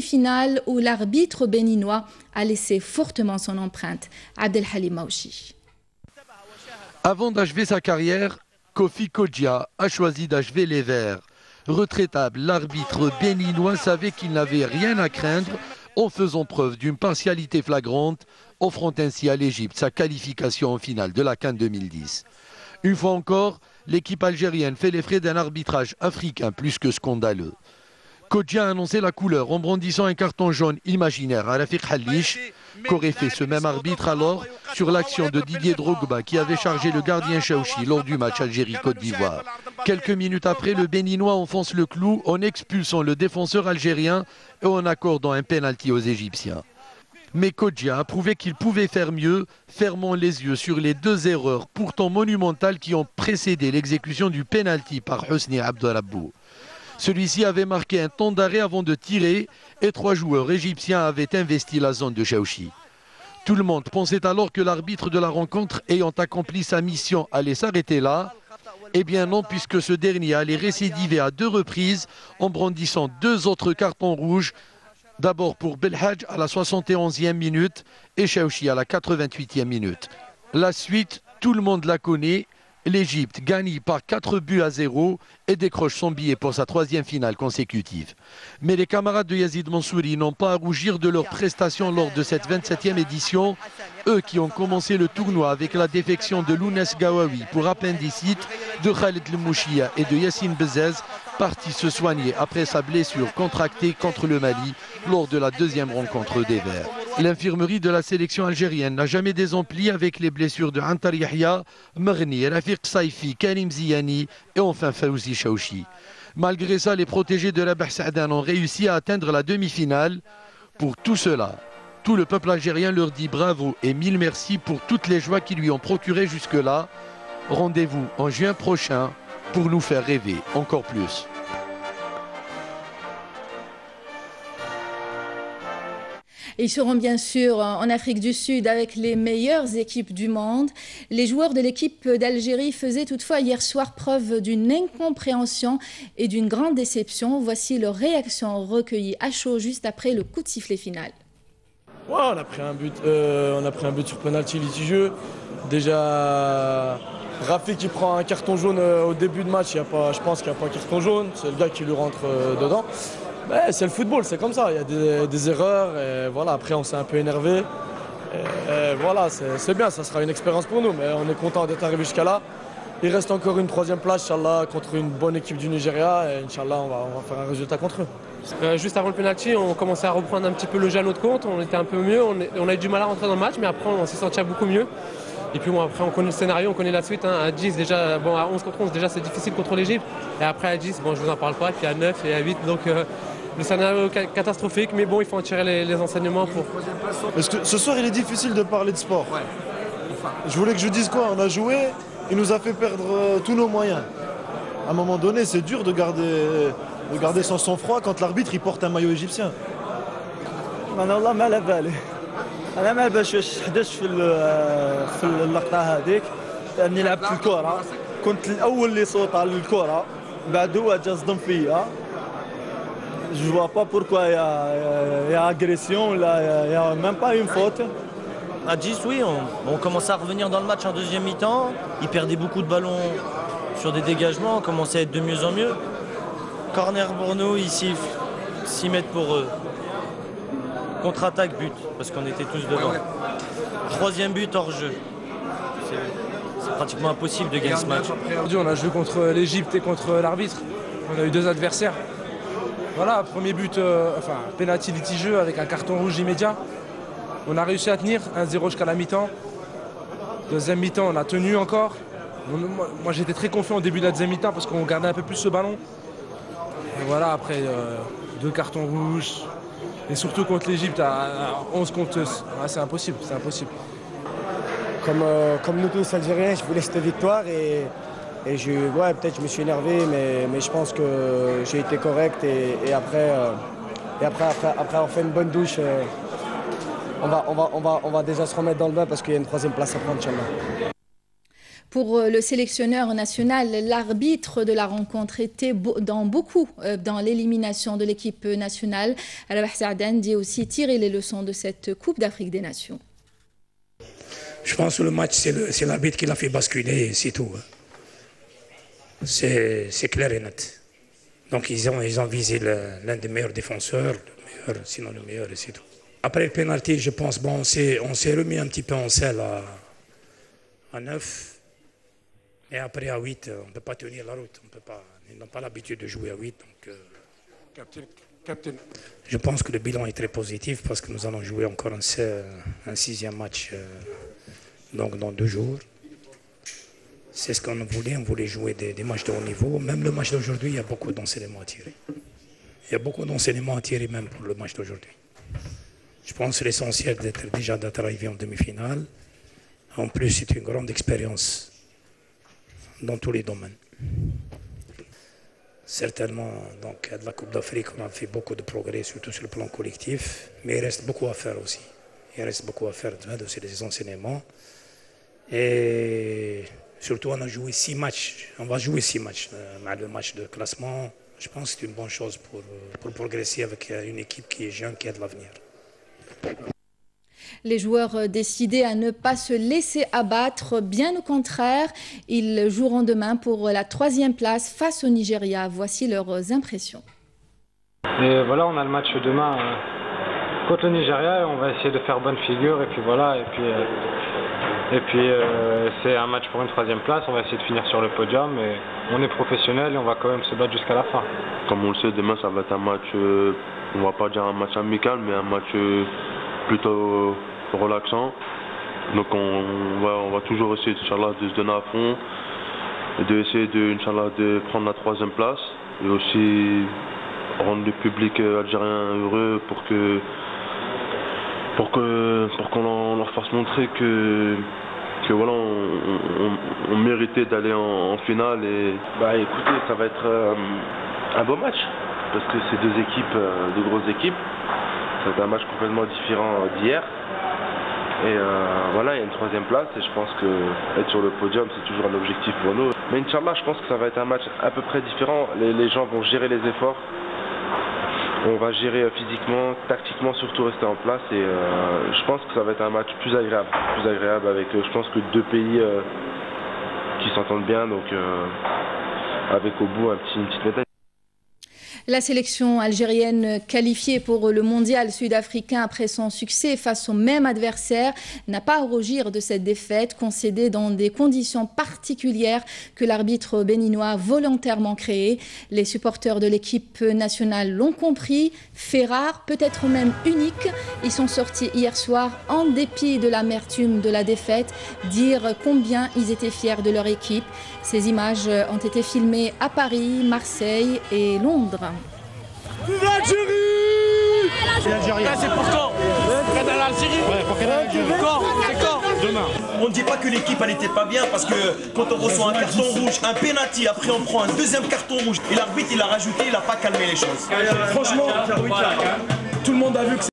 demi-finale où l'arbitre béninois a laissé fortement son empreinte. Abdelhalim Maouchi. Avant d'achever sa carrière, Kofi Kodjia a choisi d'achever les Verts. Retraitable, l'arbitre béninois savait qu'il n'avait rien à craindre en faisant preuve d'une partialité flagrante, offrant ainsi à l'Égypte sa qualification en finale de la CAN 2010. Une fois encore, l'équipe algérienne fait les frais d'un arbitrage africain plus que scandaleux. Kodjia a annoncé la couleur en brandissant un carton jaune imaginaire à Rafik Halish, qu'aurait fait ce même arbitre alors sur l'action de Didier Drogba qui avait chargé le gardien Chaouchi lors du match Algérie-Côte d'Ivoire. Quelques minutes après, le Béninois enfonce le clou en expulsant le défenseur algérien et en accordant un pénalty aux Égyptiens. Mais Kodjia a prouvé qu'il pouvait faire mieux, fermant les yeux sur les deux erreurs pourtant monumentales qui ont précédé l'exécution du pénalty par Hosni Abdelrabbou. Celui-ci avait marqué un temps d'arrêt avant de tirer et 3 joueurs égyptiens avaient investi la zone de Chaouchi. Tout le monde pensait alors que l'arbitre de la rencontre ayant accompli sa mission allait s'arrêter là. Eh bien non, puisque ce dernier allait récidiver à 2 reprises en brandissant 2 autres cartons rouges. D'abord pour Belhadj à la 71e minute et Chaouchi à la 88e minute. La suite, tout le monde la connaît. L'Égypte gagne par 4-0 et décroche son billet pour sa 3e finale consécutive. Mais les camarades de Yazid Mansouri n'ont pas à rougir de leur prestation lors de cette 27e édition. Eux qui ont commencé le tournoi avec la défection de Lounès Gawawi pour appendicite, de Khaled Lemouchia et de Yassine Bezez, partis se soigner après sa blessure contractée contre le Mali lors de la 2e rencontre des Verts. L'infirmerie de la sélection algérienne n'a jamais désempli avec les blessures de Antar Yahya, Merni, Rafiq Saifi, Karim Ziyani et enfin Fawzi Chaouchi. Malgré ça, les protégés de Rabah Saadan ont réussi à atteindre la demi-finale. Pour tout cela, tout le peuple algérien leur dit bravo et 1000 merci pour toutes les joies qui lui ont procuré jusque-là. Rendez-vous en juin prochain pour nous faire rêver encore plus. Ils seront bien sûr en Afrique du Sud avec les meilleures équipes du monde. Les joueurs de l'équipe d'Algérie faisaient toutefois hier soir preuve d'une incompréhension et d'une grande déception. Voici leur réaction recueillie à chaud juste après le coup de sifflet final. Ouais, on a pris un but sur penalty litigieux. Déjà, Rafik qui prend un carton jaune au début de match, je pense qu'il n'y a pas un carton jaune, c'est le gars qui lui rentre dedans. C'est le football, c'est comme ça, il y a des erreurs, et voilà, après on s'est un peu énervé. Et voilà, c'est bien, ça sera une expérience pour nous, mais on est content d'être arrivé jusqu'à là. Il reste encore une 3e place, Inch'Allah, contre une bonne équipe du Nigeria, et Inch'Allah, on va faire un résultat contre eux. Juste avant le penalty, on commençait à reprendre un petit peu le jeu à notre compte, on était un peu mieux, on a eu du mal à rentrer dans le match, mais après on s'est senti beaucoup mieux. Et puis bon, après on connaît le scénario, on connaît la suite. À 10 déjà, bon, à 11 contre 11 déjà c'est difficile contre l'Égypte. Et après à 10, bon je vous en parle pas, et puis à 9 et à 8, donc le scénario catastrophique, mais bon il faut en tirer les enseignements pour... Parce que ce soir il est difficile de parler de sport. Ouais. Enfin, je voulais que je dise quoi, on a joué, il nous a fait perdre tous nos moyens. À un moment donné c'est dur de garder son sang-froid quand l'arbitre il porte un maillot égyptien. انا ما باش حدث في اللقطه هذيك لاني لعبت الكره كنت الاول اللي صوت على الكره بعد هو جا صدم فيا je vois pas pourquoi il y a agression là il y a même pas une faute. À 10 oui, on commençait à revenir dans le match en 2e mi-temps, ils perdaient beaucoup de ballons sur des dégagements, on commençait à être de mieux en mieux. Corner pour nous, ici 6 mètres pour eux. Contre-attaque, but, parce qu'on était tous devant. 3e but hors jeu. C'est pratiquement impossible de gagner ce match. Aujourd'hui, on a joué contre l'Égypte et contre l'arbitre. On a eu 2 adversaires. Voilà, premier but, penalty litigieux avec un carton rouge immédiat. On a réussi à tenir 1-0 jusqu'à la mi-temps. 2e mi-temps, on a tenu encore. Moi, j'étais très confiant au début de la 2e mi-temps parce qu'on gardait un peu plus ce ballon. Et voilà, après 2 cartons rouges. Et surtout contre l'Égypte à 11 contre... c'est impossible, c'est impossible. Comme nous tous Algériens, je voulais cette victoire et peut-être je me suis énervé, mais je pense que j'ai été correct et après avoir fait une bonne douche, on va déjà se remettre dans le bain parce qu'il y a une 3e place à prendre, Inch'Allah. Pour le sélectionneur national, l'arbitre de la rencontre était dans l'élimination de l'équipe nationale. Rabah Saadan dit aussi tirer les leçons de cette Coupe d'Afrique des Nations. Je pense que le match, c'est l'arbitre qui l'a fait basculer, c'est tout. C'est clair et net. Donc ils ont visé l'un des meilleurs défenseurs, sinon le meilleur, et c'est tout. Après le pénalty, je pense, bon, on s'est remis un petit peu en selle à 9. Et après à 8, on ne peut pas tenir la route. Ils n'ont pas l'habitude de jouer à 8. Donc, je pense que le bilan est très positif parce que nous allons jouer encore un 6e match donc dans 2 jours. C'est ce qu'on voulait. On voulait jouer des matchs de haut niveau. Même le match d'aujourd'hui, il y a beaucoup d'enseignements à tirer. Il y a beaucoup d'enseignements à tirer même pour le match d'aujourd'hui. Je pense que c'est l'essentiel d'être arrivé en demi-finale. En plus, c'est une grande expérience dans tous les domaines. Certainement, donc, de la Coupe d'Afrique, on a fait beaucoup de progrès, surtout sur le plan collectif, mais il reste beaucoup à faire aussi. Il reste beaucoup à faire de ces enseignements. Et surtout, on a joué 6 matchs. On va jouer 6 matchs. Le match de classement, je pense que c'est une bonne chose pour progresser avec une équipe qui est jeune, qui a de l'avenir. Les joueurs décidés à ne pas se laisser abattre, bien au contraire, ils joueront demain pour la 3e place face au Nigeria. Voici leurs impressions. Et voilà, on a le match demain contre le Nigeria et on va essayer de faire bonne figure. Et puis voilà, et puis c'est un match pour une 3e place. On va essayer de finir sur le podium. Et on est professionnel et on va quand même se battre jusqu'à la fin. Comme on le sait, demain ça va être un match, on va pas dire un match amical, mais un match plutôt relaxant. Donc on va toujours essayer, Inch'Allah, de se donner à fond et d'essayer de prendre la 3e place et aussi rendre le public algérien heureux pour qu'on leur fasse montrer que voilà, on méritait d'aller en finale. Et écoutez, ça va être un beau match parce que c'est 2 équipes, 2 grosses équipes. C'est un match complètement différent d'hier. Et voilà, il y a une 3e place et je pense que être sur le podium, c'est toujours un objectif pour nous. Mais Inch'Allah, je pense que ça va être un match à peu près différent. Les gens vont gérer les efforts. On va gérer physiquement, tactiquement, surtout rester en place. Et je pense que ça va être un match plus agréable avec, je pense que 2 pays qui s'entendent bien. Donc avec au bout une petite médaille. La sélection algérienne qualifiée pour le mondial sud-africain après son succès face au même adversaire n'a pas à rougir de cette défaite concédée dans des conditions particulières que l'arbitre béninois a volontairement créées. Les supporters de l'équipe nationale l'ont compris, fait rare, peut-être même unique. Ils sont sortis hier soir en dépit de l'amertume de la défaite, dire combien ils étaient fiers de leur équipe. Ces images ont été filmées à Paris, Marseille et Londres. L'Algérie. C'est pour quand? L'Algérie. Ouais, pour quand? C'est quand? Demain. On ne dit pas que l'équipe elle n'était pas bien parce que quand on reçoit un carton rouge, un penalty, après on prend un 2e carton rouge et l'arbitre il a rajouté, il n'a pas calmé les choses. Franchement, tout le monde a vu que